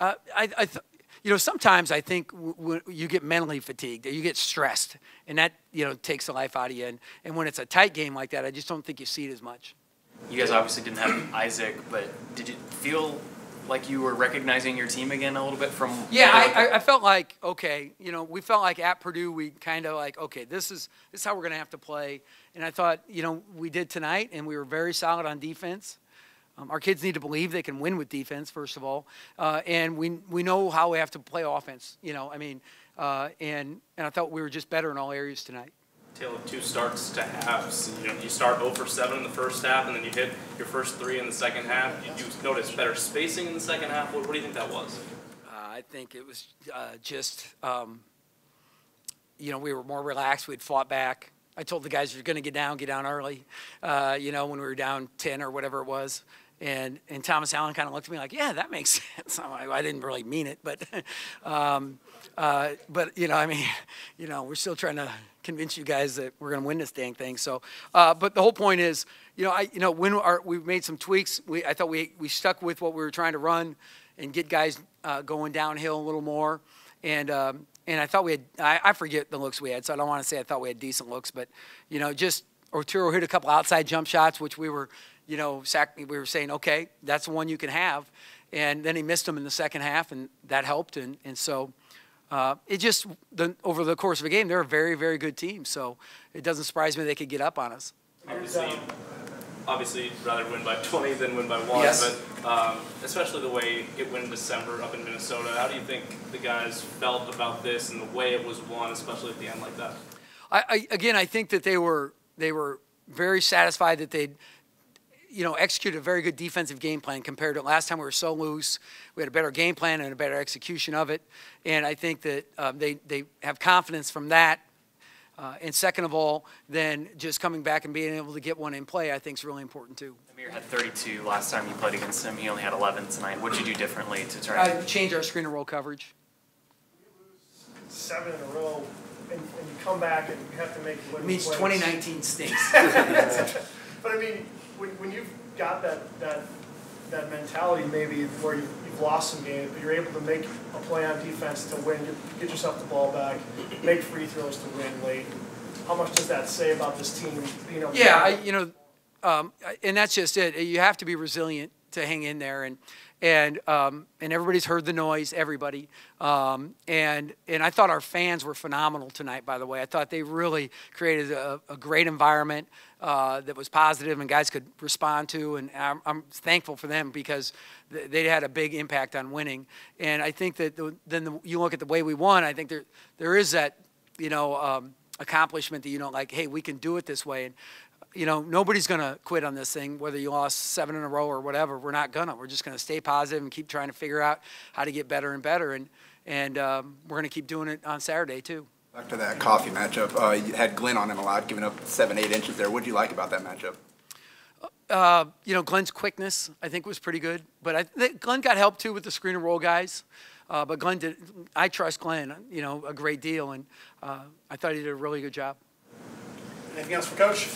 You know, sometimes I think you get mentally fatigued, you get stressed, and that, you know, takes the life out of you. And when it's a tight game like that, I just don't think you see it as much. You guys obviously didn't have Isaac, but did you feel like you were recognizing your team again a little bit from? Yeah, I felt like, okay, you know, we felt like at Purdue we kind of like, okay, this is how we're going to have to play. And I thought, you know, we did tonight, and we were very solid on defense. Our kids need to believe they can win with defense, first of all, and we know how we have to play offense. You know, I mean, and I thought we were just better in all areas tonight. Tale of two starts to halves. You know, you start 0 for 7 in the first half, and then you hit your first 3 in the second half. You noticed better spacing in the second half. What do you think that was? I think it was just, you know, we were more relaxed. We'd fought back. I told the guys, you're going to get down early, you know, when we were down 10 or whatever it was. And Thomas Allen kind of looked at me like, yeah, that makes sense. I didn't really mean it, but you know, I mean, you know, we're still trying to convince you guys that we're going to win this dang thing. So, but the whole point is, you know, when we made some tweaks, I thought we stuck with what we were trying to run and get guys going downhill a little more. And I thought we had, I forget the looks we had, so I don't want to say I thought we had decent looks, but, you know, just Arturo hit a couple outside jump shots, which we were, you know, we were saying, okay, that's the one you can have. And then he missed them in the second half, and that helped. And so it just, over the course of a game, they're a very, very good team. So it doesn't surprise me they could get up on us. Obviously, rather win by 20 than win by 1. Yes. But especially the way it went in December up in Minnesota, how do you think the guys felt about this and the way it was won, especially at the end like that? Again, I think that they were very satisfied that they'd, you know, executed a very good defensive game plan compared to last time we were so loose. We had a better game plan and a better execution of it. And I think that they have confidence from that. And second of all, then just coming back and being able to get one in play, I think is really important too. Amir had 32 last time you played against him. He only had 11 tonight. What did you do differently to try to change our screen and roll coverage? 7 in a row, and you come back and you have to make it means plays. 2019 stinks. But I mean, when you've got that mentality maybe where you've lost some games, but you're able to make a play on defense to win, get yourself the ball back, make free throws to win late. How much does that say about this team? You know. Yeah, you know, and that's just it. You have to be resilient to hang in there, and everybody's heard the noise, everybody. And I thought our fans were phenomenal tonight, by the way. I thought they really created a great environment that was positive and guys could respond to, and I'm thankful for them because they had a big impact on winning. And I think that you look at the way we won, I think there is that, you know, accomplishment that, you know, like, hey, we can do it this way. And, you know, nobody's going to quit on this thing, whether you lost 7 in a row or whatever. We're not going to. We're just going to stay positive and keep trying to figure out how to get better and better. And we're going to keep doing it on Saturday, too. Back to that coffee matchup, you had Glenn on him a lot, giving up 7-8 inches there. What did you like about that matchup? You know, Glenn's quickness, I think, was pretty good. But Glenn got help, too, with the screen and roll guys. But Glenn did. I trust Glenn, you know, a great deal. And I thought he did a really good job. Anything else for Coach?